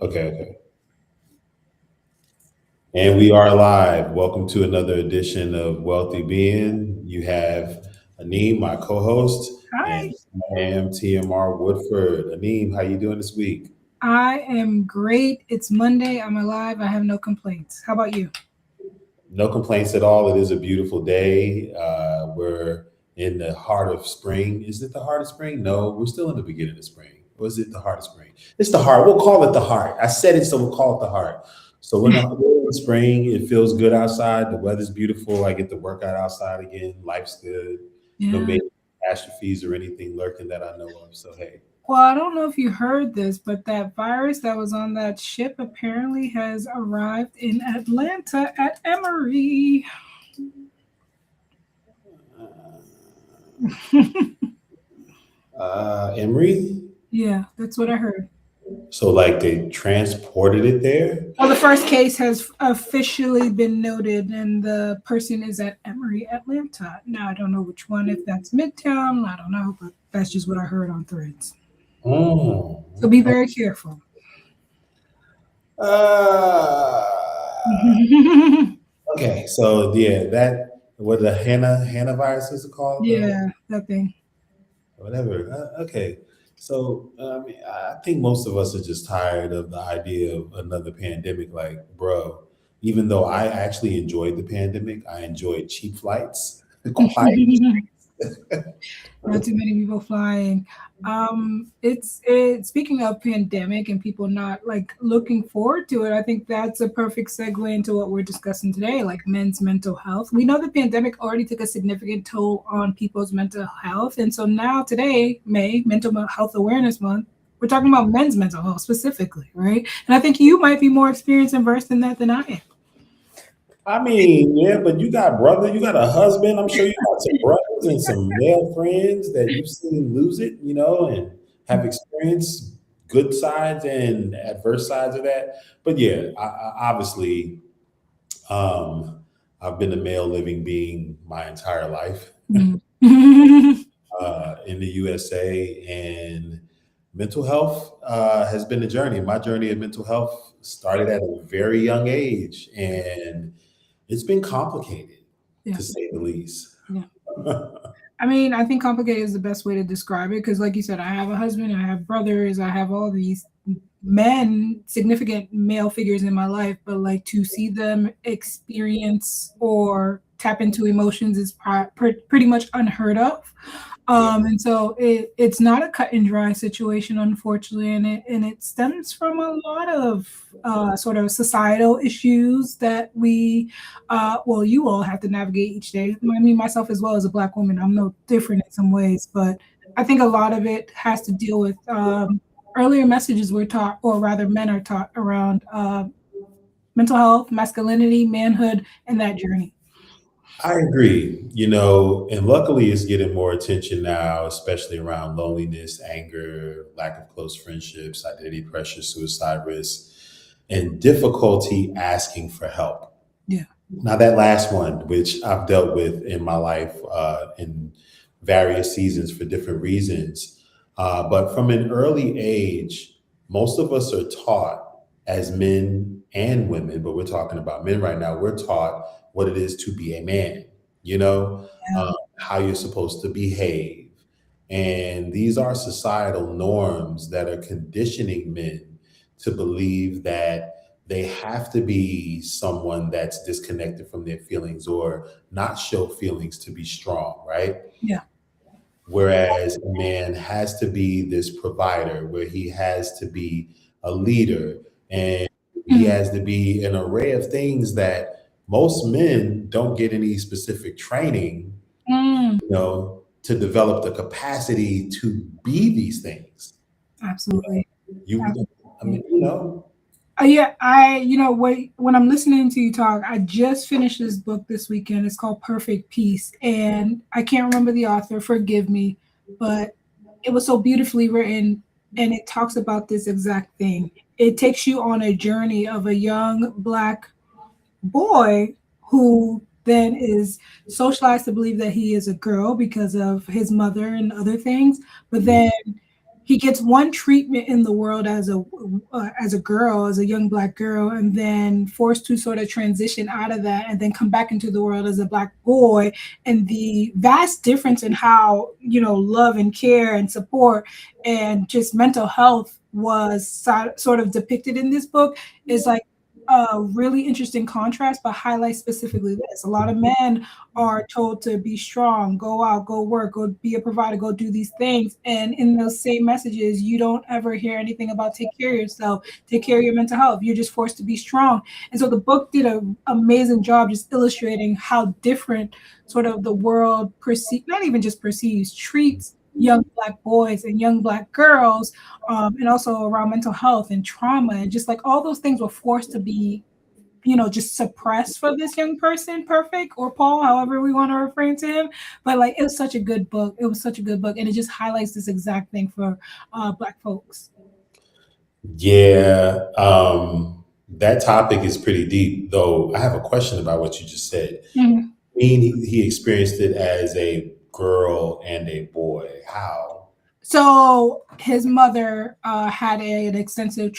Okay. And we are live. Welcome to another edition of Wealthy Being. You have Aneem, my co-host, and Hi, I am TMR Woodford. Aneem, how you doing this week? I am great. It's Monday. I'm alive. I have no complaints. How about you? No complaints at all. It is a beautiful day. We're in the heart of spring. Is it the heart of spring? No, we're still in the beginning of spring. Or is it the heart of spring? It's the heart. We'll call it the heart. I said it, so we'll call it the heart. So we're in spring. It feels good outside. The weather's beautiful. I get to work out outside again. Life's good. No Yeah. major catastrophes or anything lurking that I know of. So hey. Well, I don't know if you heard this, but that virus that was on that ship apparently has arrived in Atlanta at Emory. Emery. Yeah, that's what I heard. So like they transported it there. Well, the first case has officially been noted, and the person is at Emory, Atlanta. Now, I don't know which one, if that's Midtown, I don't know, but that's just what I heard on threads. Oh, So be very careful. Uh, okay, so yeah, that what the Hannah virus is it called? Yeah, that thing. Whatever. Okay, so I mean, I think most of us are just tired of the idea of another pandemic. Like, bro, even though I actually enjoyed the pandemic, I enjoyed cheap flights, quiet. Not too many people flying. It's speaking of pandemic and people not like looking forward to it. I think that's a perfect segue into what we're discussing today, like men's mental health. We know the pandemic already took a significant toll on people's mental health, and so now today, May Mental Health Awareness Month, we're talking about men's mental health specifically, right? And I think you might be more experienced and versed in that than I am. I mean, yeah, but you got brother, you got a husband. I'm sure you got some brothers and some male friends that you've seen lose it, and have experienced good sides and adverse sides of that. But yeah, obviously, um, I've been a male living being my entire life Mm. in the USA, and mental health has been a journey. My journey of mental health started at a very young age, and it's been complicated, Yeah. to say the least. Yeah. I mean, I think complicated is the best way to describe it because, like you said, I have a husband, I have brothers, I have all these men, significant male figures in my life, but like to see them experience or tap into emotions is pretty much unheard of. Yeah, And so it's not a cut and dry situation, unfortunately, and it stems from a lot of sort of societal issues that well, you all have to navigate each day. I mean, myself as well as a Black woman, I'm no different in some ways, but I think a lot of it has to deal with earlier messages we're taught, or rather, men are taught around mental health, masculinity, manhood, and that journey. I agree. And luckily it's getting more attention now, especially around loneliness, anger, lack of close friendships, identity pressure, suicide risk, and difficulty asking for help. Yeah. Now, that last one, which I've dealt with in my life in various seasons for different reasons, but from an early age, most of us are taught as men and women, but we're talking about men right now, we're taught what it is to be a man, how you're supposed to behave. And these are societal norms that are conditioning men to believe that they have to be someone that's disconnected from their feelings or not show feelings to be strong, right? Yeah. Whereas a man has to be this provider, where he has to be a leader, and he Mm. has to be an array of things that most men don't get any specific training, Mm. to develop the capacity to be these things. Absolutely. I mean, Absolutely. Yeah, when I'm listening to you talk, I just finished this book this weekend. It's called Perfect Peace, and I can't remember the author. Forgive me, but it was so beautifully written, and it talks about this exact thing. It takes you on a journey of a young Black boy who then is socialized to believe that he is a girl because of his mother and other things, but then he gets one treatment in the world as a girl, as a young black girl, and then forced to sort of transition out of that and then come back into the world as a black boy. And the vast difference in how, love and care and support and just mental health was sort of depicted in this book is like a really interesting contrast, but highlights specifically this. A lot of men are told to be strong, go out, go work, go be a provider, go do these things. And in those same messages, you don't ever hear anything about take care of yourself, take care of your mental health. You're just forced to be strong. And so the book did an amazing job just illustrating how different sort of the world not even just perceives, treats young black boys and young black girls, and also around mental health and trauma, and just like all those things were forced to be, just suppressed for this young person, Perfect, or Paul, however we want to refrain to him. But like, it was such a good book. It was such a good book, and it just highlights this exact thing for black folks. Yeah, that topic is pretty deep, though. I have a question about what you just said. Mhm. Mean he experienced it as a girl and a boy. How? So his mother had an extensive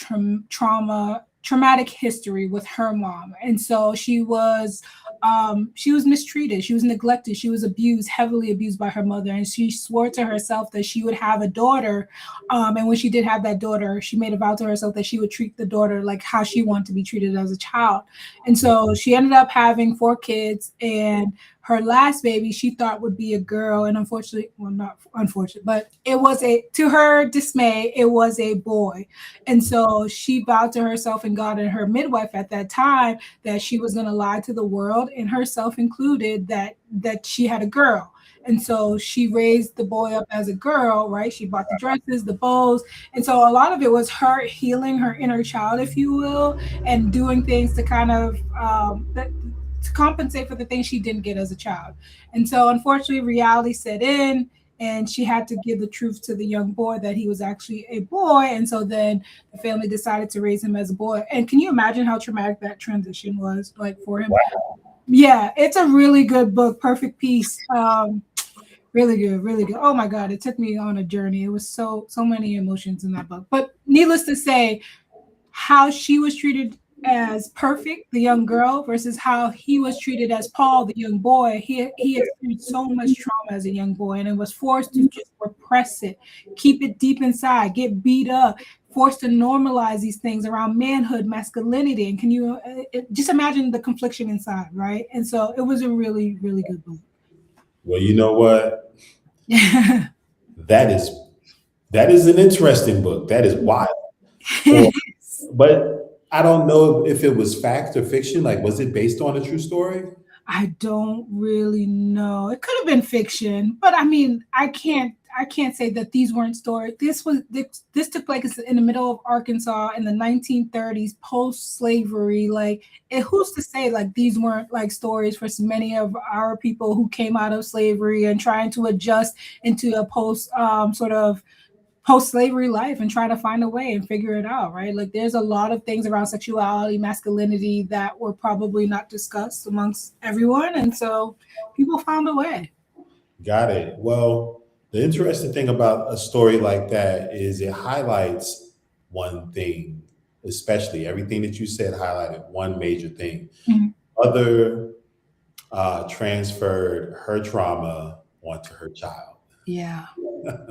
traumatic history with her mom, and so she was mistreated, she was neglected, she was abused, heavily abused by her mother, and she swore to herself that she would have a daughter. And when she did have that daughter, she made a vow to herself that she would treat the daughter like how she wanted to be treated as a child. And so she ended up having 4 kids, and her last baby she thought would be a girl, and unfortunately, well, not unfortunate, but it was to her dismay, it was a boy. And so she vowed to herself and God and her midwife at that time that she was going to lie to the world, and herself included, that she had a girl. And so she raised the boy up as a girl, right? She bought the dresses, the bows. And so a lot of it was her healing her inner child, if you will, and doing things to kind of to compensate for the things she didn't get as a child. And so unfortunately, reality set in, and she had to give the truth to the young boy that he was actually a boy. And so then the family decided to raise him as a boy. And can you imagine how traumatic that transition was like for him? Yeah, it's a really good book, Perfect Peace. Really good, really good. Oh my God, it took me on a journey. It was so many emotions in that book. But needless to say, how she was treated as Perfect, the young girl, versus how he was treated as Paul, the young boy. He experienced so much trauma as a young boy, and it was forced to just repress it, keep it deep inside, get beat up, forced to normalize these things around manhood, masculinity. And can you just imagine the confliction inside, right? And so it was a really, really good book. Well, you know what? That is that is an interesting book. That is wild. Or, but I don't know if it was fact or fiction. Like, was it based on a true story? I don't really know. It could have been fiction, but I mean, I can't say that these weren't stories. This took place in the middle of Arkansas in the 1930s, post slavery. Like, who's to say like these weren't like stories for so many of our people who came out of slavery and trying to adjust into a post sort of post-slavery life and try to find a way and figure it out, right? Like, there's a lot of things around sexuality, masculinity that were probably not discussed amongst everyone, and so people found a way. Got it. Well, the interesting thing about a story like that is it highlights one thing, especially everything that you said highlighted one major thing. Mhm. Other transferred her trauma onto her child. Yeah.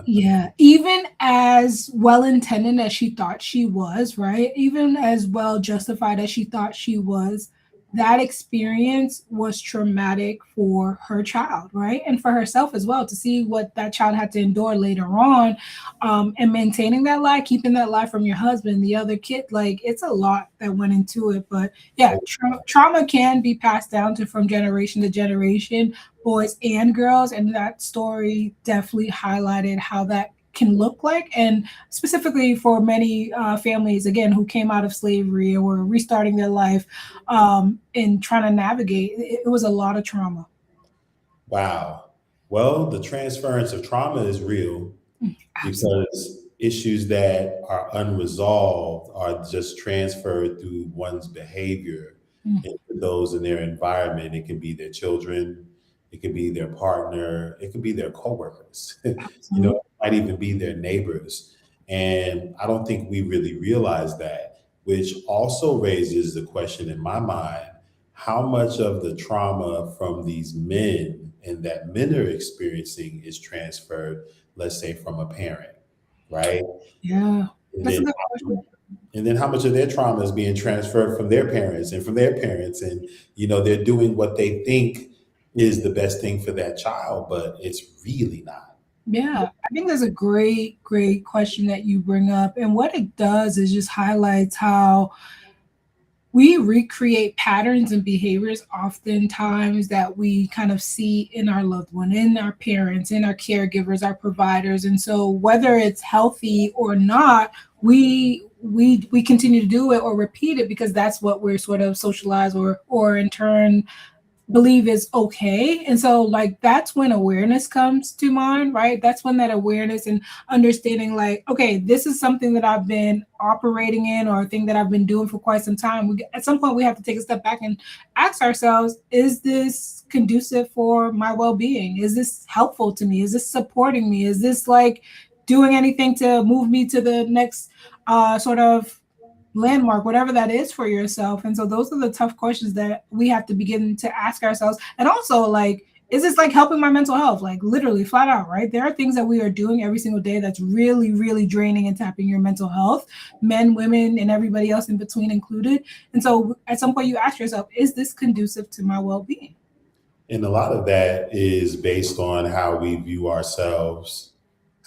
Yeah, even as well intended as she thought she was, right? Even as well justified as she thought she was, that experience was traumatic for her child, right? And for herself as well, to see what that child had to endure later on, and maintaining that lie, keeping that lie from your husband, the other kid. Like, it's a lot that went into it. But yeah, trauma can be passed down to from generation to generation, boys and girls, and that story definitely highlighted how that can look like, and specifically for many families, again, who came out of slavery or were restarting their life, and trying to navigate it was a lot of trauma. Wow. Well, the transference of trauma is real Absolutely. because issues that are unresolved are just transferred through one's behavior Mm, into those in their environment. It can be their children, it can be their partner, it can be their coworkers, absolutely. it might even be their neighbors. And I don't think we really realize that, which also raises the question in my mind, how much of the trauma from these men and that men are experiencing is transferred, let's say, from a parent, right? Yeah, And that's a then good question. and then how much of their trauma is being transferred from their parents and from their parents, and they're doing what they think is the best thing for that child, but it's really not. Yeah, I think that's a great, great question that you bring up. And what it does is just highlights how we recreate patterns and behaviors oftentimes that we kind of see in our loved one, in our parents, in our caregivers, our providers. And so whether it's healthy or not, we continue to do it or repeat it because that's what we're sort of socialized or in turn believe is okay. And so like that's when awareness comes to mind, right? That's when that awareness and understanding like, okay, this is something that I've been operating in or a thing that I've been doing for quite some time. At some point we have to take a step back and ask ourselves, is this conducive for my well-being? Is this helpful to me? Is this supporting me? Is this like doing anything to move me to the next sort of landmark, whatever that is for yourself? And so those are the tough questions that we have to begin to ask ourselves. And also, like, is this like helping my mental health? Like literally flat out, right? There are things that we are doing every single day that's really, really draining and tapping your mental health, men, women, and everybody else in between included. And so at some point you ask yourself, is this conducive to my well-being? And a lot of that is based on how we view ourselves,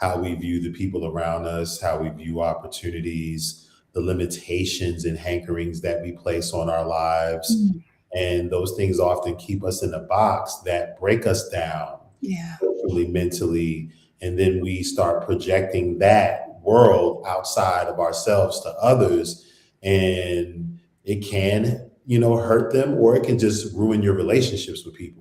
how we view the people around us, how we view opportunities, the limitations and hankerings that we place on our lives. Mm, And those things often keep us in a box that break us down yeah. socially, mentally. And then we start projecting that world outside of ourselves to others. And it can, hurt them, or it can just ruin your relationships with people.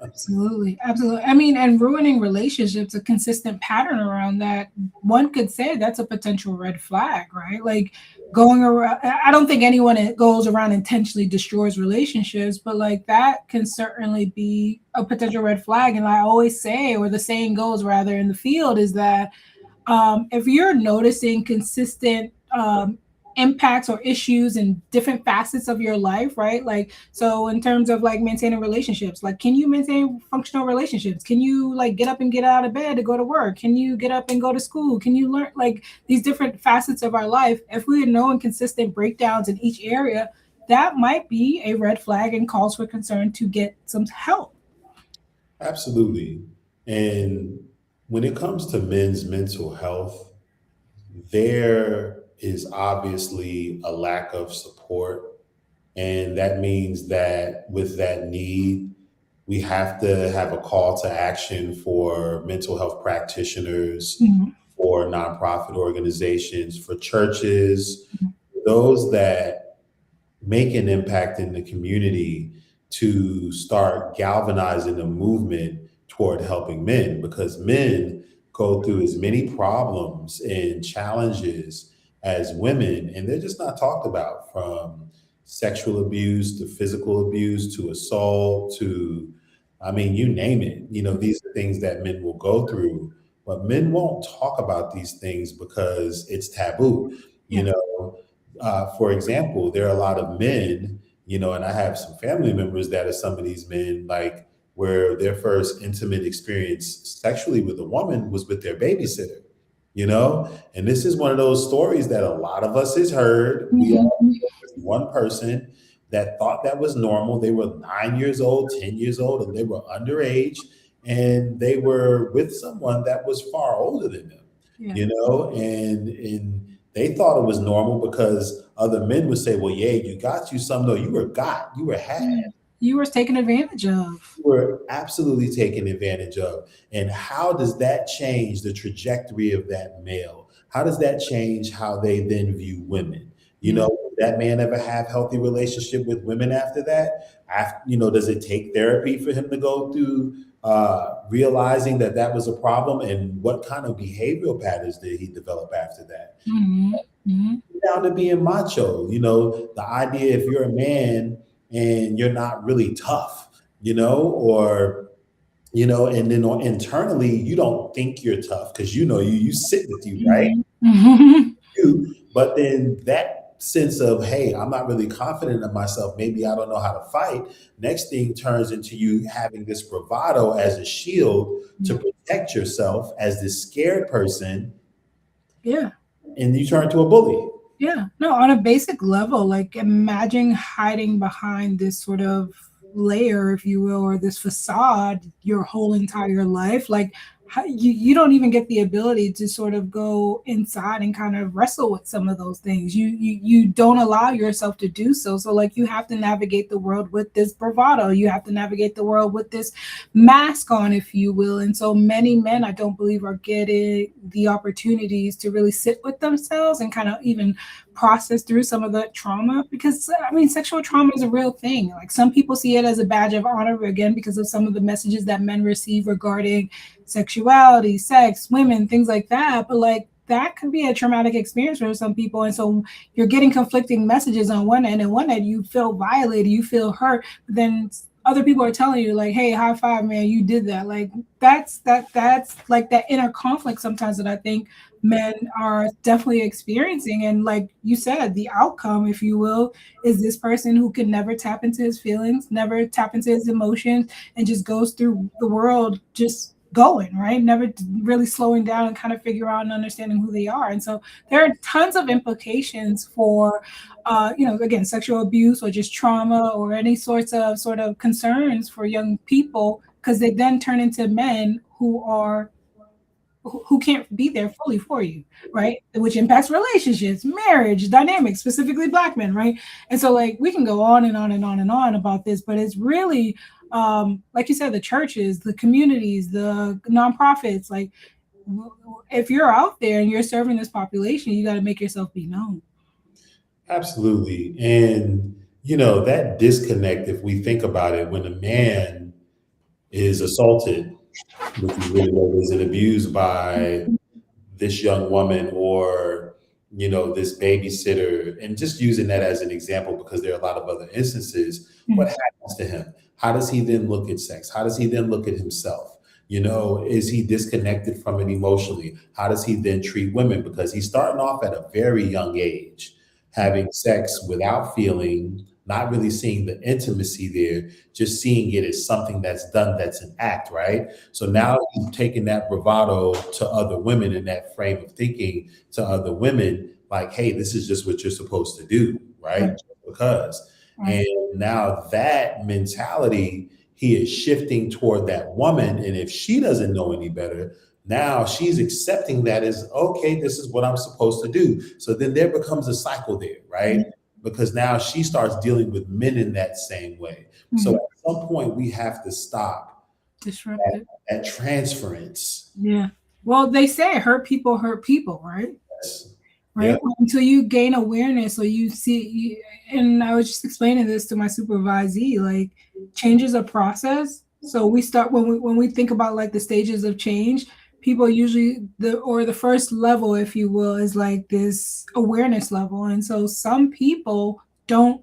Absolutely, absolutely. I mean, and ruining relationships, a consistent pattern around that, one could say that's a potential red flag, right? Like going around, I don't think anyone goes around intentionally destroys relationships, but like that can certainly be a potential red flag. And I always say, or the saying goes rather in the field, is that if you're noticing consistent impacts or issues in different facets of your life, right? Like, so in terms of like maintaining relationships, like, can you maintain functional relationships? Can you like get up and get out of bed to go to work? Can you get up and go to school? Can you learn like these different facets of our life? If we are knowing consistent breakdowns in each area, that might be a red flag and cause for concern to get some help. Absolutely. And when it comes to men's mental health, there is obviously a lack of support. And that means that with that need, we have to have a call to action for mental health practitioners, Mhm. for nonprofit organizations, for churches, those that make an impact in the community, to start galvanizing the movement toward helping men, because men go through as many problems and challenges as women, and they're just not talked about, from sexual abuse to physical abuse to assault to, I mean, you name it. These are things that men will go through, but men won't talk about these things because it's taboo. You Yeah. know, for example, there are a lot of men, and I have some family members that are some of these men, like where their first intimate experience sexually with a woman was with their babysitter, and this is one of those stories that a lot of us has heard. We Mhm. all know this one person that thought that was normal. They were 9 years old, 10 years old, and they were underage, and they were with someone that was far older than them, Yeah. and they thought it was normal because other men would say, well, yeah, you got you some. No, you were had. Yeah. You were taken advantage of. You were absolutely taken advantage of. And how does that change the trajectory of that male? How does that change how they then view women? Yeah. Did that man ever have healthy relationship with women after that? Does it take therapy for him to go through realizing that that was a problem? And what kind of behavioral patterns did he develop after that? Mhm. Mhm. Down to being macho. The idea, if you're a man and you're not really tough, or and then internally you don't think you're tough because you sit with you, right? you. But then that sense of, hey, I'm not really confident in myself. Maybe I don't know how to fight. Next thing turns into you having this bravado as a shield to Yeah. protect yourself as this scared person, Yeah. and you turn to a bully. Yeah. No, on a basic level, like imagine hiding behind this sort of layer, if you will, or this facade your whole entire life. Like you don't even get the ability to sort of go inside and kind of wrestle with some of those things. You don't allow yourself to do so. So like you have to navigate the world with this bravado. You have to navigate the world with this mask on, if you will. And so many men, I don't believe, are getting the opportunities to really sit with themselves and kind of even process through some of the trauma, because I mean sexual trauma is a real thing. Like some people see it as a badge of honor, again, because of some of the messages that men receive regarding sexuality, sex, women, things like that. But like that could be a traumatic experience for some people. And so you're getting conflicting messages on one end, and one end you feel violated, you feel hurt, but then other people are telling you like, hey, high five, man, you did that. Like that's like that inner conflict sometimes that I think men are definitely experiencing. And like you said, the outcome, if you will, is this person who can never tap into his feelings, never tap into his emotions, and just goes through the world just going, right? Never really slowing down and kind of figure out and understanding who they are. And so there are tons of implications for again, sexual abuse or just trauma or any sorts of sort of concerns for young people, because they then turn into men who can't be there fully for you, right? Which impacts relationships, marriage, dynamics, specifically black men, right? And so like we can go on and on and on and on about this, but it's really like you said, the churches, the communities, the nonprofits, like if you're out there and you're serving this population, you got to make yourself be known. Absolutely. And, that disconnect, if we think about it, when a man is assaulted, which is really what it is, and abused by this young woman or, this babysitter, and just using that as an example because there are a lot of other instances, what Mm. happens to him? How does he then look at sex? How does he then look at himself? Is he disconnected from it emotionally? How does he then treat women? Because he's starting off at a very young age, having sex without feeling, not really seeing the intimacy there, just seeing it as something that's done, that's an act, right? So now he's taking that bravado to other women in that frame of thinking to other women, like, hey, this is just what you're supposed to do, right? Right, Just because. right. And now that mentality, he is shifting toward that woman. And if she doesn't know any better, now she's accepting that as okay, this is what I'm supposed to do. So then there becomes a cycle there, right? Because now she starts dealing with men in that same way. So Mhm. at some point, we have to stop Disrupted. that transference. Yeah. Well, they say hurt people, right? Yes. Yeah. Right? Until you gain awareness or you see, and I was just explaining this to my supervisee, like change is a process. So we start when we think about like the stages of change, people usually the first level, if you will, is like this awareness level. And so some people don't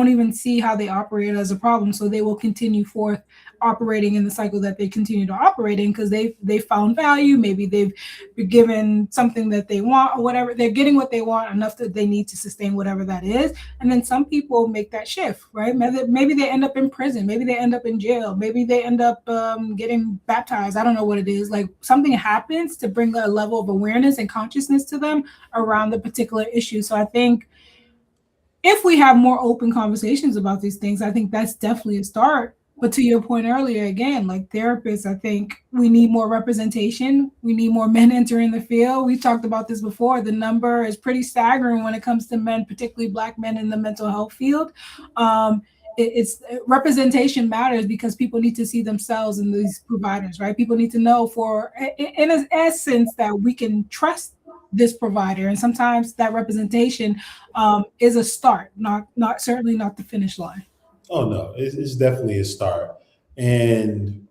even see how they operate as a problem. So they will continue forth operating in the cycle that they continue to operate in because they found value. Maybe they've been given something that they want or whatever. They're getting what they want enough that they need to sustain whatever that is. And then some people make that shift, right? Maybe they end up in prison. Maybe they end up in jail. Maybe they end up getting baptized. I don't know what it is. Like something happens to bring a level of awareness and consciousness to them around the particular issue. So I think if we have more open conversations about these things, I think that's definitely a start. But to your point earlier, again, like therapists, I think we need more representation. We need more men entering the field. We talked about this before. The number is pretty staggering when it comes to men, particularly Black men in the mental health field. Um, it's representation matters because people need to see themselves in these providers, right? People need to know for, in essence, that we can trust this provider, and sometimes that representation is a start, not certainly not the finish line. Oh no, it's definitely a start. And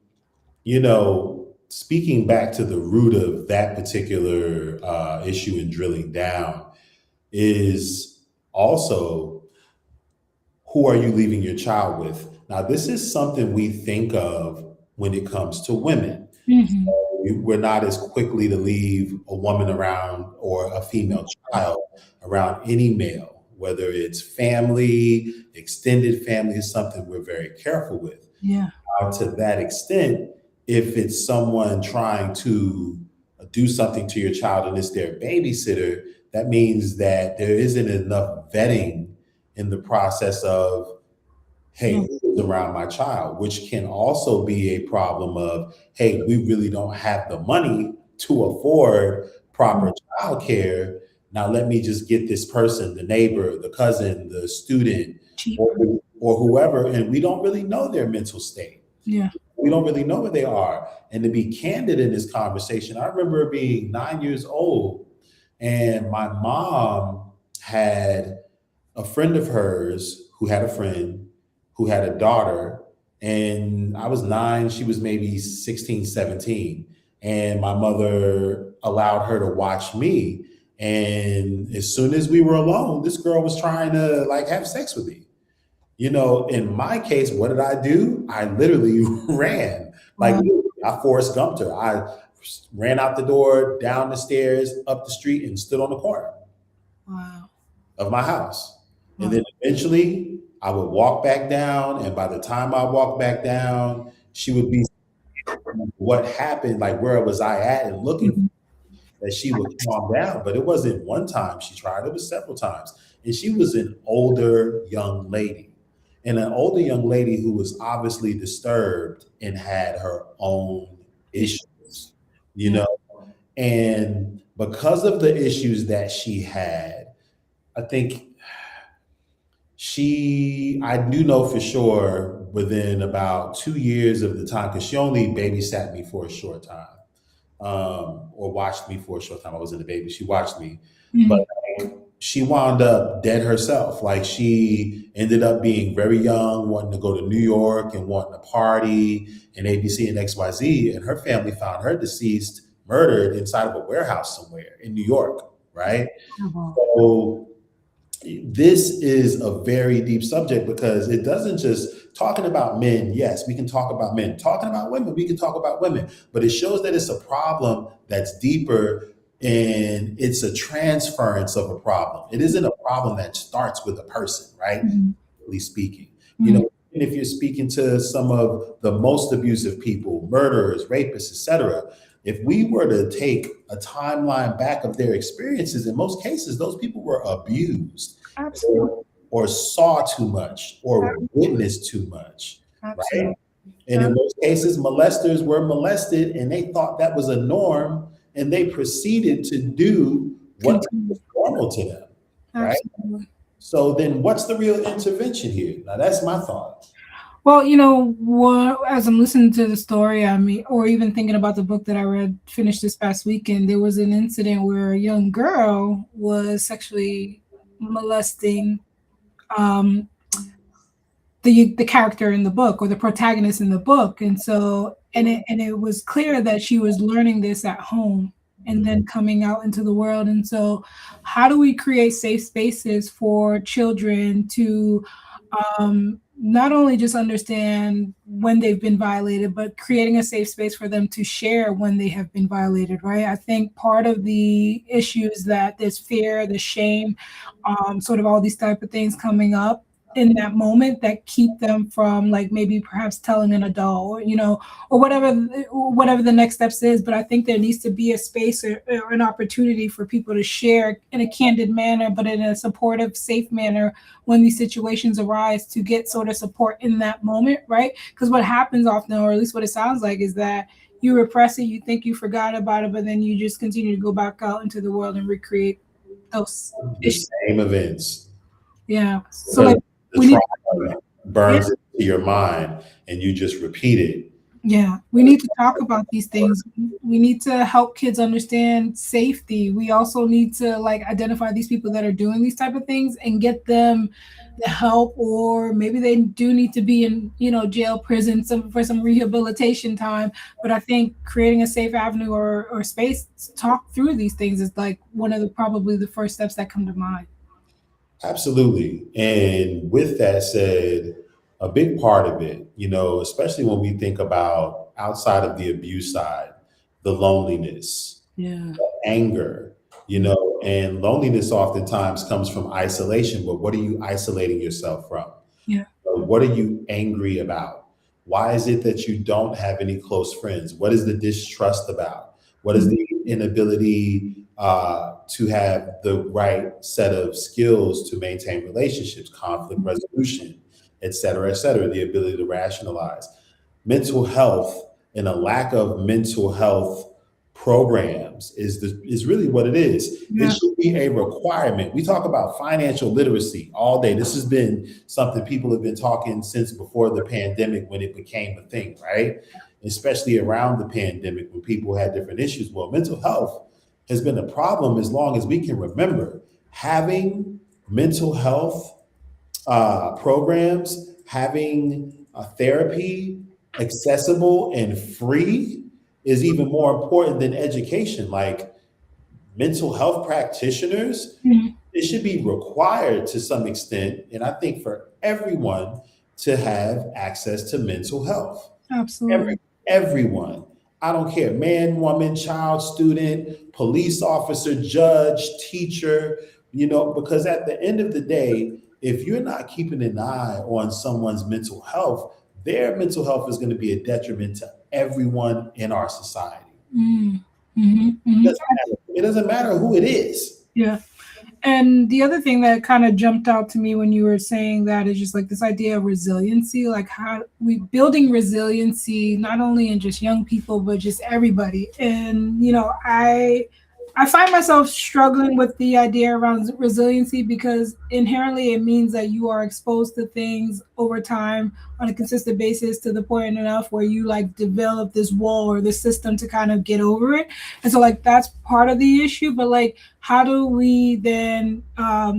speaking back to the root of that particular issue and drilling down is also who are you leaving your child with? Now, this is something we think of when it comes to women. Mhm. we're not as quickly to leave a woman around or a female child around any male, whether it's family, extended family, is something we're very careful with. Yeah. To that extent, if it's someone trying to do something to your child and it's their babysitter, that means that there isn't enough vetting in the process of, hey, Yeah. who's around my child, which can also be a problem of, hey, we really don't have the money to afford proper child care. Now let me just get this person, the neighbor, the cousin, the student, or, Cheaper. or whoever, and we don't really know their mental state. Yeah. We don't really know where they are. And to be candid in this conversation, I remember being 9 years old, and my mom had a friend of hers who had a friend who had a daughter. And I was 9, she was maybe 16, 17. And my mother allowed her to watch me. And as soon as we were alone, this girl was trying to like have sex with me. In my case, what did I do? I literally ran. Like Wow. I Forrest Gumped her. I ran out the door, down the stairs, up the street, and stood on the corner Wow. of my house. And Wow. then eventually I would walk back down. And by the time I walked back down, she would be what happened, like where was I at and looking Mhm. that she would calm down. But it wasn't one time she tried, it was several times. And she was an older young lady. And an older young lady who was obviously disturbed and had her own issues, you Yeah. know? And because of the issues that she had, I think I do know for sure within about 2 years of the time, because she only babysat me for a short time, or watched me for a short time. I wasn't a baby. She watched me. But Mhm. like, she wound up dead herself. Like she ended up being very young, wanting to go to New York and wanting to party and ABC and XYZ. And her family found her deceased, murdered inside of a warehouse somewhere in New York, right? Wow. So this is a very deep subject because it doesn't just talking about men. Yes, we can talk about men. Talking about women, we can talk about women. But it shows that it's a problem that's deeper and it's a transference of a problem. It isn't a problem that starts with a person, right? Mhm. Really speaking, Mhm. even if you're speaking to some of the most abusive people, murderers, rapists, etc., if we were to take a timeline back of their experiences, in most cases, those people were abused Absolutely. or saw too much or witnessed too much, right? Absolutely. And in most cases, molesters were molested and they thought that was a norm and they proceeded to do what Continue. was normal to them, right? Absolutely. So then what's the real intervention here? Now, that's my thought. Well, what, as I'm listening to the story, I mean, or even thinking about the book that I read, finished this past weekend, there was an incident where a young girl was sexually molesting um, the character in the book or the protagonist in the book, and so and it was clear that she was learning this at home and then coming out into the world. And so how do we create safe spaces for children to not only just understand when they've been violated, but creating a safe space for them to share when they have been violated, right? I think part of the issue is that there's fear, the shame, sort of all these type of things coming up in that moment that keep them from like maybe perhaps telling an adult or or whatever the next steps is. But I think there needs to be a space or an opportunity for people to share in a candid manner, but in a supportive, safe manner when these situations arise, to get sort of support in that moment, right? Because what happens often, or at least what it sounds like, is that you repress it, you think you forgot about it, but then you just continue to go back out into the world and recreate those The issues. same events. Yeah. So Because like the we need trauma yeah, burns into your mind and you just repeat it. yeah, we need to talk about these things. We need to help kids understand safety. We also need to like identify these people that are doing these type of things and get them the help, or maybe they do need to be in, jail, prison, for some rehabilitation time. But I think creating a safe avenue or space to talk through these things is like one of the probably the first steps that come to mind. Absolutely. And with that said, a big part of it, especially when we think about outside of the abuse side, the loneliness, Yeah. anger, and loneliness oftentimes comes from isolation. But what are you isolating yourself from? Yeah. What are you angry about? Why is it that you don't have any close friends? What is the distrust about? What is Mhm. the inability to have the right set of skills to maintain relationships, conflict resolution, et cetera, the ability to rationalize? Mental health and a lack of mental health programs is really what it is. It Yeah. should be a requirement. We talk about financial literacy all day. This has been something people have been talking since before the pandemic when it became a thing, right? Especially around the pandemic when people had different issues. Well, mental health has been a problem as long as we can remember. Having mental health programs, having therapy accessible and free is even more important than education. Like mental health practitioners, Mhm. it should be required to some extent, and I think for everyone to have access to mental health. Absolutely. Everyone. I don't care, man, woman, child, student, police officer, judge, teacher, because at the end of the day, if you're not keeping an eye on someone's mental health, their mental health is going to be a detriment to everyone in our society. Mm. Mhm. Mhm. It doesn't matter who it is. Yeah. And the other thing that kind of jumped out to me when you were saying that is just like this idea of resiliency, like how we building resiliency not only in just young people but just everybody. And I find myself struggling with the idea around resiliency because inherently it means that you are exposed to things over time on a consistent basis to the point enough where you like develop this wall or this system to kind of get over it. And so like that's part of the issue, but like how do we then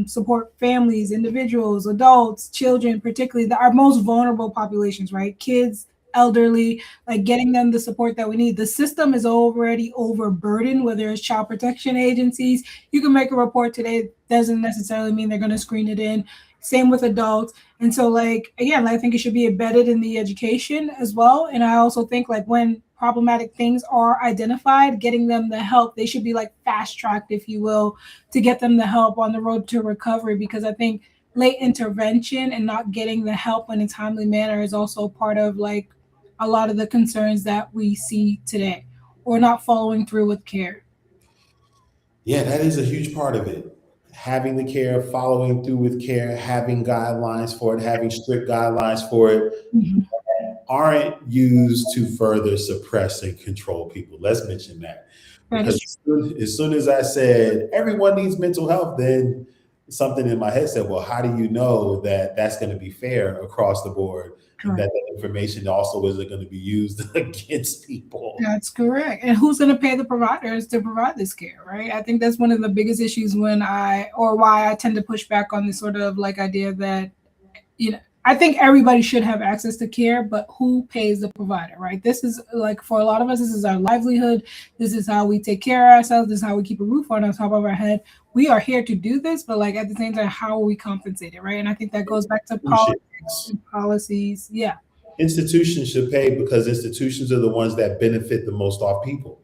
support families, individuals, adults, children, particularly our most vulnerable populations, right? Kids, elderly, like getting them the support that we need. The system is already overburdened, whether it's child protection agencies. You can make a report today, doesn't necessarily mean they're going to screen it in. Same with adults. And so, like, again, I think it should be embedded in the education as well. And I also think, like, when problematic things are identified, getting them the help, they should be like fast tracked, if you will, to get them the help on the road to recovery. Because I think late intervention and not getting the help in a timely manner is also part of like a lot of the concerns that we see today, or not following through with care. Yeah, that is a huge part of it. Having the care, following through with care, having guidelines for it, having strict guidelines for it, Mhm. aren't used to further suppress and control people. Let's mention that. That Because is true. as soon as I said everyone needs mental health, then something in my head said, well, how do you know that that's going to be fair across the board and Correct. that that information also isn't going to be used against people? That's correct. And who's going to pay the providers to provide this care, right? I think that's one of the biggest issues or why I tend to push back on this sort of like idea that I think everybody should have access to care, but who pays the provider, right? This is like for a lot of us, this is our livelihood. This is how we take care of ourselves. This is how we keep a roof on top of our head. We are here to do this, but like at the same time, how are we compensated, right? And I think that goes back to politics Institutions and policies. Yeah. institutions should pay because institutions are the ones that benefit the most off people.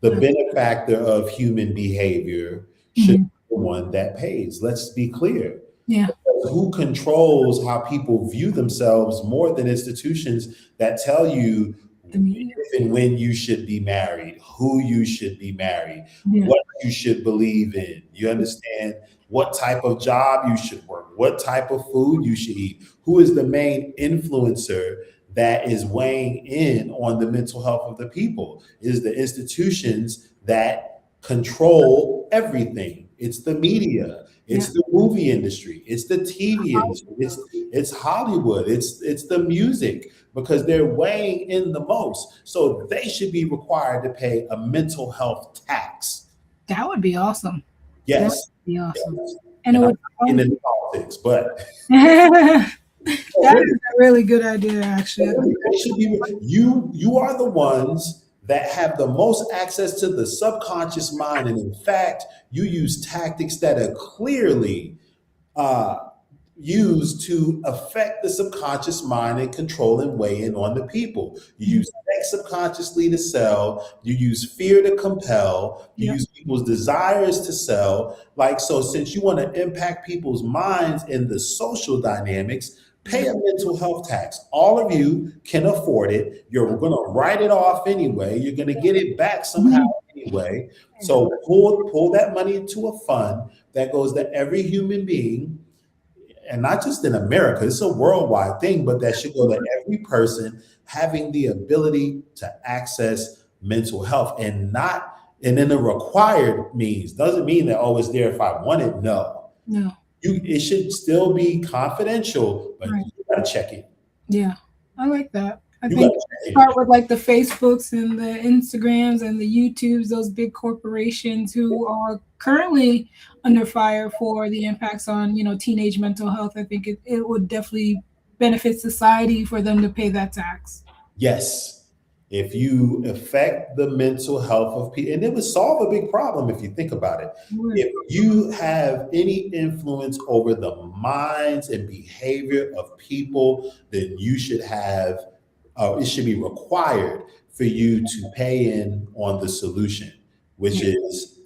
The benefactor of human behavior should Mhm. be the one that pays. Let's be clear. Yeah. Who controls how people view themselves more than institutions that tell you The media. if and when you should be married, who you should be married, Yeah. what you should believe in. You understand what type of job you should work, what type of food you should eat, who is the main influencer that is weighing in on the mental health of the people. It is the institutions that control everything. It's the media, Yeah. it's the movie industry, it's the TV industry, it's Hollywood, it's the music because they're weighing in the most. So they should be required to pay a mental health tax. That would be awesome. That would Yes. be awesome. Yes. And it And I'm would not getting into politics, but that no, is a really good idea, actually. they should be you are the ones that have the most access to the subconscious mind. And in fact, you use tactics that are clearly uh, used to affect the subconscious mind and control and weigh in on the people. You Mhm. use sex subconsciously to sell, you use fear to compel, you Yep. use people's desires to sell. Like, so since you want to impact people's minds and the social dynamics, pay Yep. a mental health tax. All of you can afford it. You're going to write it off anyway. You're going to get it back somehow Mhm. anyway. Yeah. So pull that money into a fund that goes to every human being, and not just in America, it's a worldwide thing, but that should go to every person having the ability to access mental health, and not, and then the required means doesn't mean that, oh, it's there if I want it. No, No. it should still be confidential, but Right. you got to check it. Yeah. I like that. I You got think to check it. start with like the Facebooks and the Instagrams and the YouTubes, those big corporations who are currently under fire for the impacts on, teenage mental health. I think it would definitely benefit society for them to pay that tax. Yes. If you affect the mental health of people, and it would solve a big problem if you think about it. Would. If you have any influence over the minds and behavior of people, then you should have, it should be required for you to pay in on the solution, which Yeah. is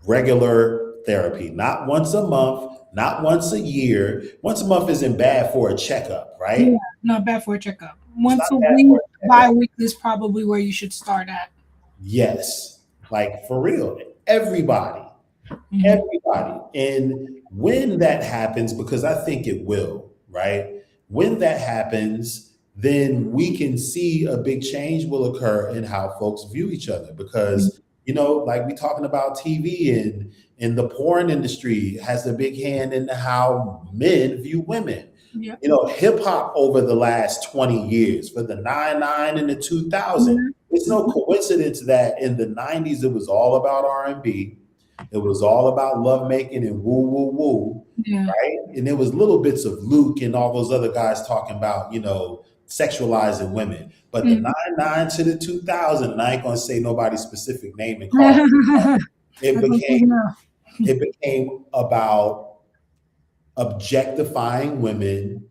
regular therapy, not once a month, not once a year. Once a month isn't bad for a checkup, Yeah. right? Not bad for a checkup. It's Once not a bad for week, a checkup. bi-weekly is probably where you should start at. Yes, like for real, everybody, Mhm. everybody. And when that happens, because I think it will, right? When that happens, then we can see a big change will occur in how folks view each other. Mhm. Because, like we talking about TV, and the porn industry has a big hand in how men view women. Yep. Hip hop over the last 20 years, for the 99 and the 2000, Mhm. it's no coincidence that in the 90s it was all about R&B. It was all about lovemaking and woo woo woo, Yeah. right? And there was little bits of Luke and all those other guys talking about, sexualizing women. But the Mhm. 99 to the 2000, and I ain't gonna say nobody's specific name and call it, I think became you know. it became about objectifying women.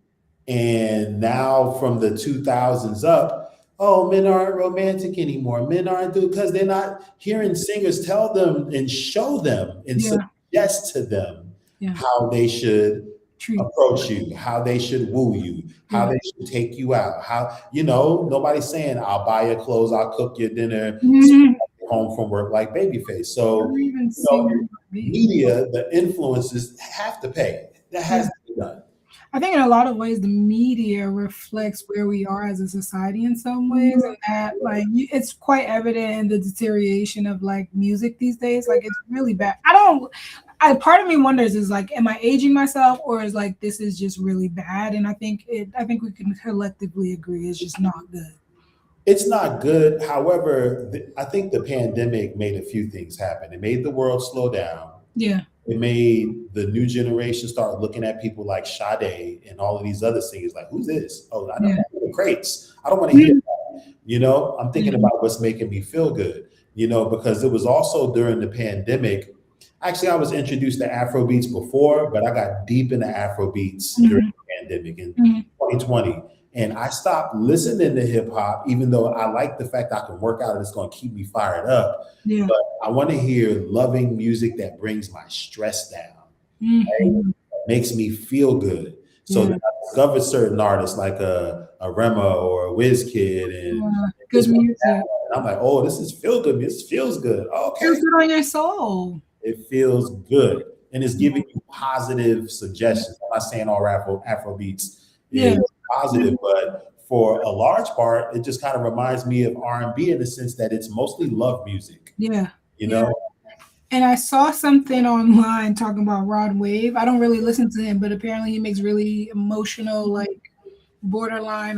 And now from the 2000s up, oh, men aren't romantic anymore. Men aren't, because they're not hearing singers tell them and show them and Yeah. suggest to them Yeah. how they should Treat. approach you, how they should woo you, how Yeah. they should take you out. How, nobody's saying, I'll buy your clothes, I'll cook your dinner, Mhm. home from work like Babyface. Or So, even you know, sing me. media, the influences have to pay. That Yeah. has to be done. I think in a lot of ways, the media reflects where we are as a society in some ways, and that it's quite evident in the deterioration of like music these days. Like it's really bad. I don't. I part of me wonders is like, am I aging myself, or is like this is just really bad? And I think it. I think we can collectively agree it's just not good. It's not good. However, I think the pandemic made a few things happen. It made the world slow down. Yeah. It made the new generation start looking at people like Sade and all of these other singers like, who's this? Oh, I know Yeah. the Crates. I don't want to hear that. I'm thinking Mhm. about what's making me feel good, because it was also during the pandemic. Actually, I was introduced to Afro beats before, but I got deep into Afro beats during Mhm. the pandemic in Mhm. 2020. And I stopped listening to hip hop, even though I like the fact I can work out and it's going to keep me fired up. Yeah. But I want to hear loving music that brings my stress down, Mhm. makes me feel good. So then Yeah. I discovered certain artists like a Rema or a Wizkid, and Good this one, music. and I'm like, oh, this is feel good. This feels good. Feels Okay, good on your soul. it feels good, and it's Yeah. giving you positive suggestions. I'm not saying all Afro beats Yeah. is positive, but for a large part, it just kind of reminds me of R&B in the sense that it's mostly love music. Yeah. You Yeah. know, And I saw something online talking about Rod Wave. I don't really listen to him, but apparently he makes really emotional, like borderline.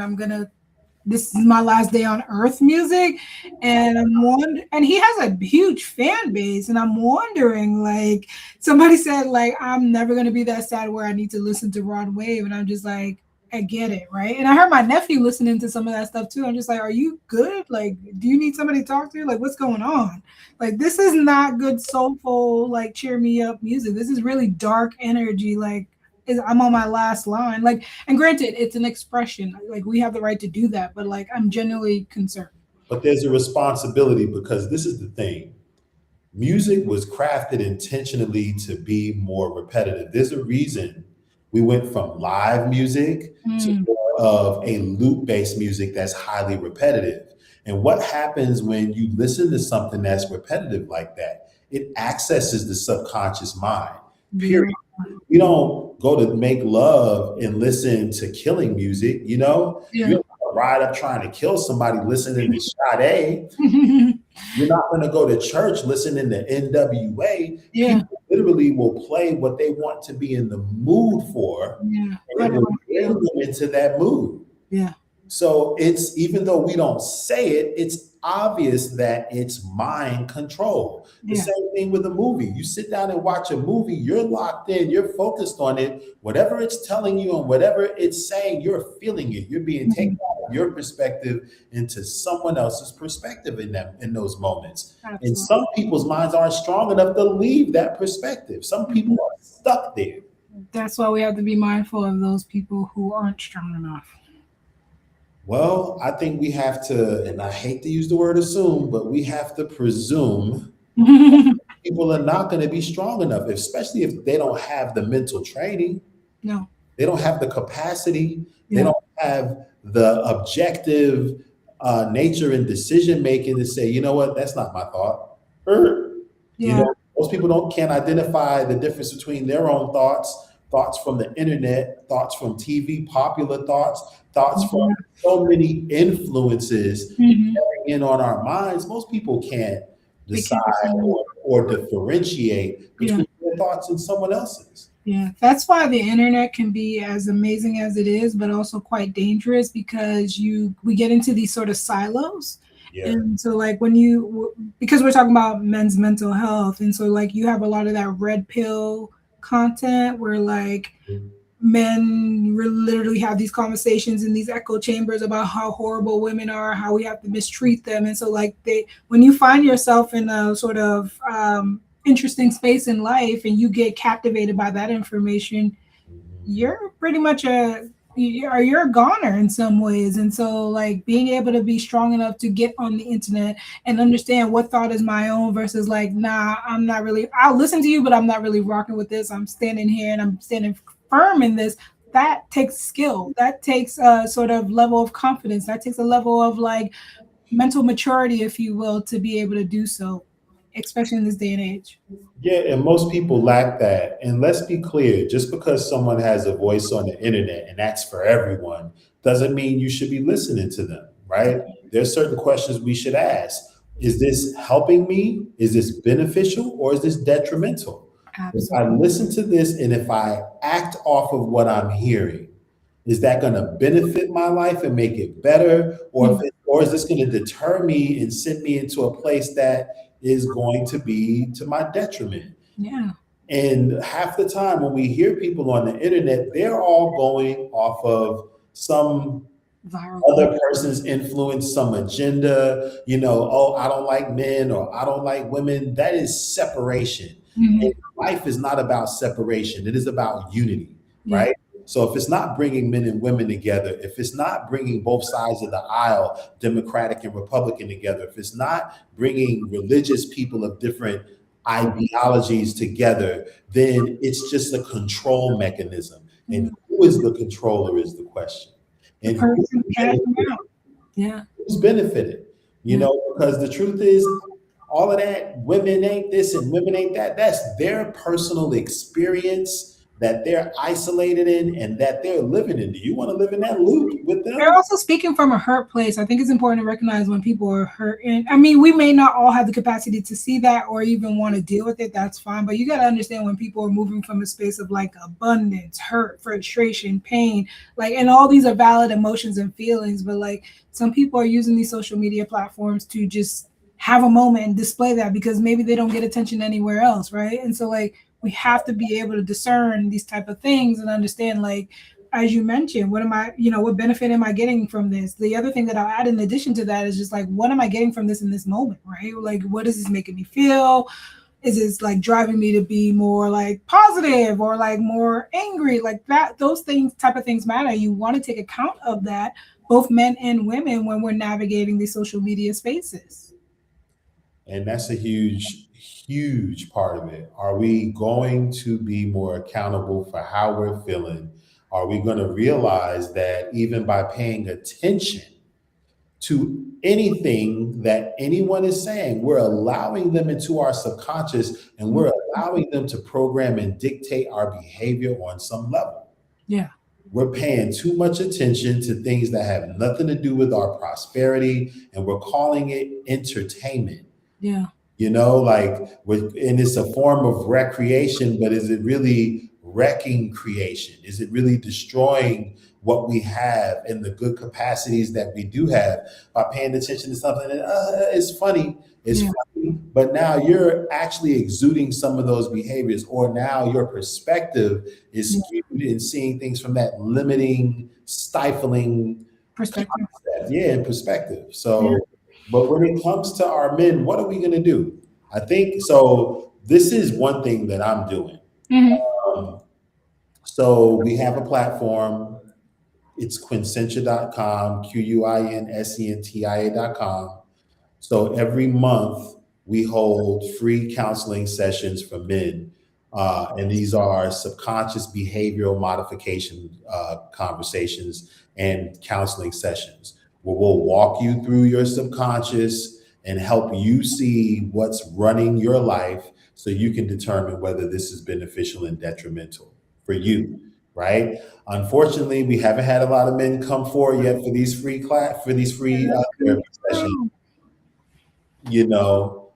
This is my last day on earth music. And and he has a huge fan base. And I'm wondering, like, somebody said, like, I'm never going to be that sad where I need to listen to Rod Wave. And I'm just like, I get it, right? And I heard my nephew listening to some of that stuff too. I'm just like, are you good? Like, do you need somebody to talk to? Like, what's going on? Like, this is not good, soulful, like, cheer me up music. This is really dark energy, like, I'm on my last line. Like, and granted, it's an expression. Like, we have the right to do that, but like, I'm genuinely concerned. But there's a responsibility because this is the thing. Music was crafted intentionally to be more repetitive. There's a reason we went from live music to Mm, more of a loop-based music that's highly repetitive. And what happens when you listen to something that's repetitive like that? It accesses the subconscious mind. yeah, Period. You don't go to make love and listen to killing music, you know? You yeah, don't ride up trying to kill somebody listening to Sade. You're not going to go to church listening to NWA. yeah, People literally will play what they want to be in the mood for, yeah. and How it do will I bring feel? them into that mood. Yeah, So it's, even though we don't say it, it's obvious that it's mind control. The yeah, same thing with a movie. You sit down and watch a movie, you're locked in, you're focused on it. Whatever it's telling you and whatever it's saying, you're feeling it. You're being taken mhm, out of your perspective into someone else's perspective in them in those moments. And absolutely. some people's minds aren't strong enough to leave that perspective. Some Mhm. people are stuck there. That's why we have to be mindful of those people who aren't strong enough. Well, I think we have to, and I hate to use the word assume, but we have to presume people are not going to be strong enough, especially if they don't have the mental training, No, they don't have the capacity, they yeah, don't have the objective nature and decision making to say, you know what, that's not my thought. You yeah, know, most people don't can't identify the difference between their own thoughts, thoughts from the internet, thoughts from TV, popular thoughts, thoughts from yeah. so many influences Mhm. bearing in on our minds. Most people can't They decide can't decide. or differentiate Yeah. between their thoughts and someone else's. Yeah, that's why the internet can be as amazing as it is, but also quite dangerous because we get into these sort of silos. Yeah. And so like because we're talking about men's mental health, and so like you have a lot of that red pill content where like men literally have these conversations in these echo chambers about how horrible women are, how we have to mistreat them. And so like when you find yourself in a sort of interesting space in life and you get captivated by that information, you're pretty much you're a goner in some ways. And so like being able to be strong enough to get on the internet and understand what thought is my own versus like, nah, I'm not really, I'll listen to you, but I'm not really rocking with this. I'm standing here and I'm standing firm in this. That takes skill. That takes a sort of level of confidence. That takes a level of like mental maturity, if you will, to be able to do so, especially in this day and age. Yeah, and most people lack that. And let's be clear, just because someone has a voice on the internet and that's for everyone, doesn't mean you should be listening to them, right? There's certain questions we should ask. Is this helping me? Is this beneficial or is this detrimental? If I Absolutely. listen to this and if I act off of what I'm hearing, is that going to benefit my life and make it better, or Mm, or is this going to deter me and send me into a place that is going to be to my detriment? yeah. And half the time when we hear people on the internet, they're all going off of some Viral other content. person's influence, some agenda, you know, oh, I don't like men or I don't like women. That is separation. And Mhm. life is not about separation, it is about unity, Yeah. right? So if it's not bringing men and women together, if it's not bringing both sides of the aisle, Democratic and Republican together, if it's not bringing religious people of different ideologies together, then it's just a control mechanism. And who is the controller is the question. The And who's person cashing benefited? out. Yeah, Who's benefited? You yeah. know, because the truth is, all of that, women ain't this and women ain't that, that's their personal experience that they're isolated in and that they're living in. Do you want to live in that loop with They're them? also speaking from a hurt place. I think it's important to recognize when people are hurt. And I mean, we may not all have the capacity to see that or even want to deal with it. That's fine. But you got to understand when people are moving from a space of like abundance, hurt, frustration, pain, like, and all these are valid emotions and feelings. But like some people are using these social media platforms to just have a moment and display that because maybe they don't get attention anywhere else. Right. And so, like, we have to be able to discern these type of things and understand, like, as you mentioned, what am I, what benefit am I getting from this? The other thing that I'll add in addition to that is just like, what am I getting from this in this moment, right? Like, what is this making me feel? is this like driving me to be more like positive or like more angry, like that, those things, type of things matter. You want to take account of that, both men and women, when we're navigating these social media spaces. And that's a huge, huge part of it. Are we going to be more accountable for how we're feeling? Are we going to realize that even by paying attention to anything that anyone is saying, we're allowing them into our subconscious and we're allowing them to program and dictate our behavior on some level? Yeah. We're paying too much attention to things that have nothing to do with our prosperity, and we're calling it entertainment. Yeah. You know, like, and it's a form of recreation, but is it really wrecking creation? Is it really destroying what we have and the good capacities that we do have by paying attention to something that is funny? It's Yeah. funny, but now you're actually exuding some of those behaviors, or now your perspective is Yeah. skewed and seeing things from that limiting, stifling Perspective. concept. Yeah, in perspective. Yeah. So, but when it comes to our men, what are we going to do? I think so. This is one thing that I'm doing. Hmm. Um, so we have a platform. It's quincentia.com, QUINSENTIA.com. So every month we hold free counseling sessions for men. And these are subconscious behavioral modification conversations and counseling sessions where we'll walk you through your subconscious and help you see what's running your life so you can determine whether this is beneficial and detrimental for you, right? Unfortunately, we haven't had a lot of men come forward yet for these free That's therapy sessions, true. you know.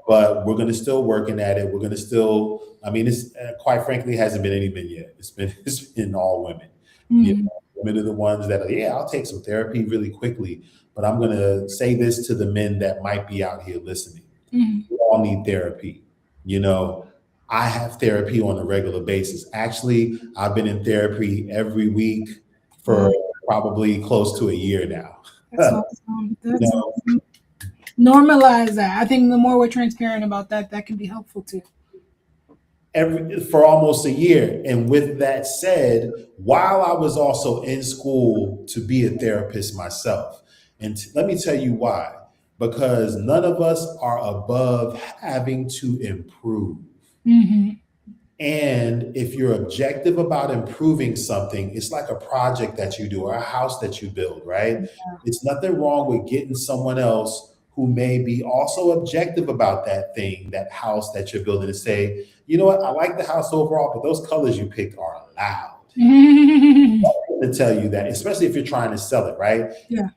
But we're going to still working at it. We're going to still. I mean, it's quite frankly hasn't been any men yet. It's been all women. You Mm-hmm. know, women are the ones that are, yeah, I'll take some therapy really quickly. But I'm going to say this to the men that might be out here listening. Mm-hmm. We all need therapy. You know, I have therapy on a regular basis. Actually, I've been in therapy every week for Wow. probably close to a year now. That's awesome. You That's know, awesome. Normalize that. I think the more we're transparent about that, that can be helpful too. for almost a year. And with that said, while I was also in school to be a therapist myself, and let me tell you why. Because none of us are above having to improve. Mm-hmm. And if you're objective about improving something, it's like a project that you do or a house that you build, right? It's nothing wrong with getting someone else who may be also objective about that thing, that house that you're building, to say, you know what, I like the house overall, but those colors you picked are loud. To tell you that, especially if you're trying to sell it, right? Yeah.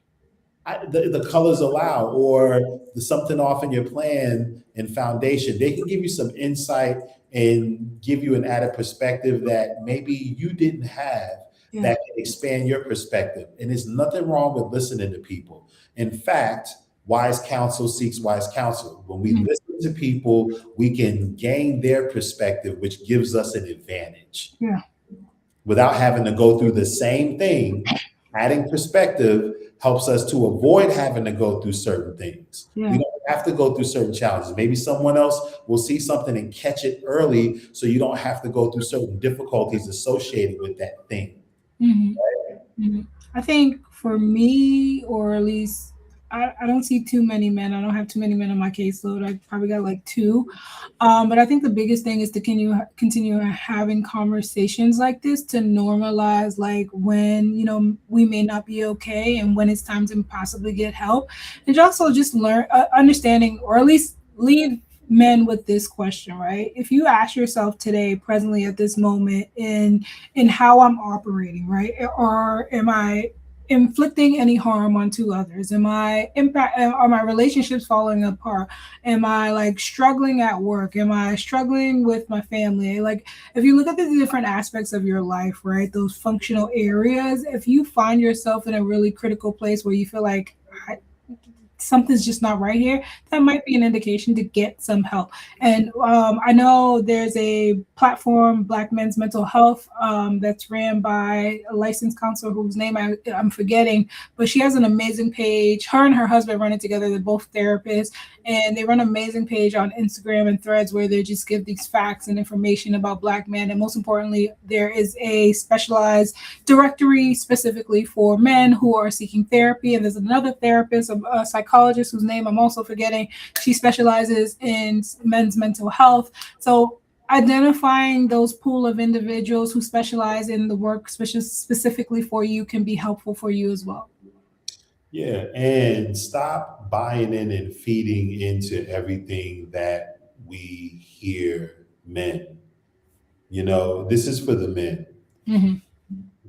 The colors allow, or the something off in your plan and foundation, they can give you some insight and give you an added perspective that maybe you didn't have, Yeah. that can expand your perspective. And there's nothing wrong with listening to people. In fact, wise counsel seeks wise counsel. When we Mhm. listen to people, we can gain their perspective, which gives us an advantage Yeah. without having to go through the same thing. Adding perspective helps us to avoid having to go through certain things. Yeah. We don't have to go through certain challenges. Maybe someone else will see something and catch it early, so you don't have to go through certain difficulties associated with that thing. Mm-hmm. Mm-hmm. I think for me, or at least I don't see too many men. I don't have too many men on my caseload. I probably got like two. But I think the biggest thing is to continue having conversations like this to normalize, like, when we may not be okay and when it's time to possibly get help, and also just learn understanding, or at least leave men with this question, right? If you ask yourself today, presently at this moment, in how I'm operating, right? Or am I inflicting any harm onto others? Am I impact? Are my relationships falling apart? Am I like struggling at work? Am I struggling with my family? Like, if you look at the different aspects of your life, right? Those functional areas, if you find yourself in a really critical place where you feel like something's just not right here, that might be an indication to get some help. And I know there's a platform, Black Men's Mental Health, that's ran by a licensed counselor whose name I'm forgetting, but she has an amazing page. Her and her husband run it together. They're both therapists, and they run an amazing page on Instagram and Threads where they just give these facts and information about Black men. And most importantly, there is a specialized directory specifically for men who are seeking therapy. And there's another therapist, a psychologist whose name I'm also forgetting. She specializes in men's mental health. So identifying those pool of individuals who specialize in the work specifically for you can be helpful for you as well. Yeah, and stop buying in and feeding into everything that we hear men. You know, this is for the men. Mm-hmm.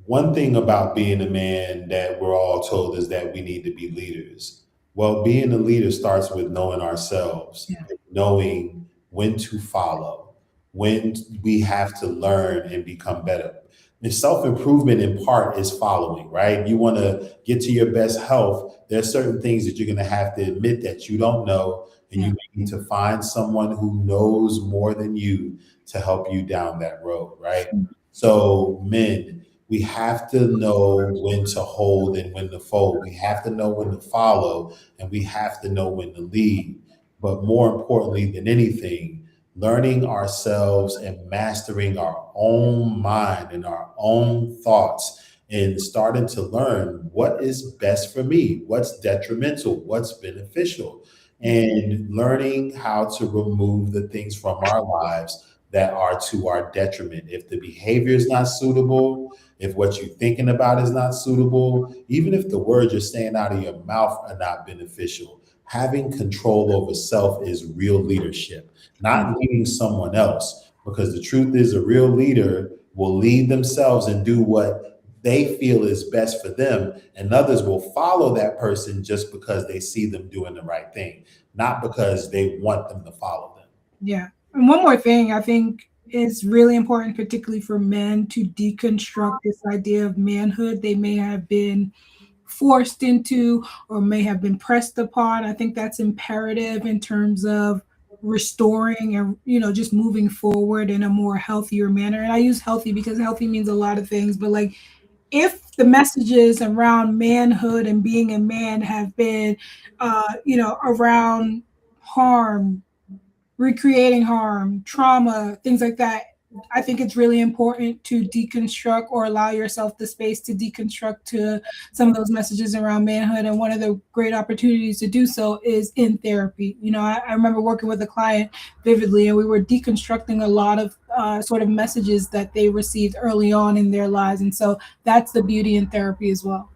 One thing about being a man that we're all told is that we need to be leaders. Well, being a leader starts with knowing ourselves, Yeah. knowing when to follow, when we have to learn and become better. And self improvement in part is following, right? You want to get to your best health. There's certain things that you're going to have to admit that you don't know, and Yeah. you need to find someone who knows more than you to help you down that road, right? So, men, we have to know when to hold and when to fold. We have to know when to follow, and we have to know when to lead. But more importantly than anything, learning ourselves and mastering our own mind and our own thoughts and starting to learn what is best for me, what's detrimental, what's beneficial, and learning how to remove the things from our lives that are to our detriment. If the behavior is not suitable, if what you're thinking about is not suitable, even if the words you're saying out of your mouth are not beneficial, having control over self is real leadership, not leading someone else. Because the truth is, a real leader will lead themselves and do what they feel is best for them, and others will follow that person just because they see them doing the right thing, not because they want them to follow them. Yeah. And one more thing I think is really important, particularly for men, to deconstruct this idea of manhood they may have been forced into or may have been pressed upon. I think that's imperative in terms of restoring and just moving forward in a more healthier manner. And I use healthy because healthy means a lot of things, but like if the messages around manhood and being a man have been around harm, recreating harm, trauma, things like that. I think it's really important to deconstruct or allow yourself the space to deconstruct to some of those messages around manhood. And one of the great opportunities to do so is in therapy. I remember working with a client vividly, and we were deconstructing a lot of sort of messages that they received early on in their lives. And so that's the beauty in therapy as well.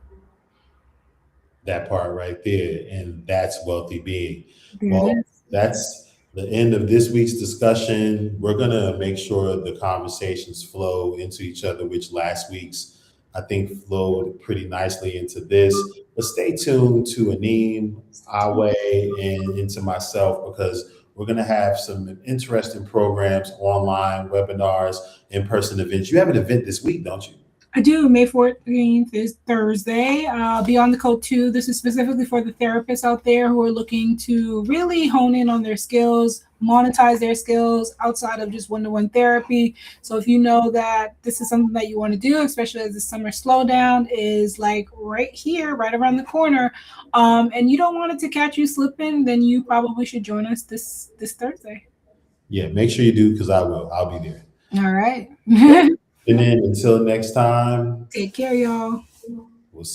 That part right there, and that's wealthy being. There it Well, is. that's the end of this week's discussion. We're gonna make sure the conversations flow into each other, which last week's I think flowed pretty nicely into this. But stay tuned to Aneem, Awe, and into myself, because we're gonna have some interesting programs, online webinars, in-person events. You have an event this week, don't you? I do. May 14th is Thursday. Beyond the Code 2. This is specifically for the therapists out there who are looking to really hone in on their skills, monetize their skills outside of just one-to-one therapy. So if you know that this is something that you want to do, especially as the summer slowdown is like right here, right around the corner, and you don't want it to catch you slipping, then you probably should join us this Thursday. Yeah, make sure you do, because I will. I'll be there. All right. And then until next time, Take care, y'all. we'll see.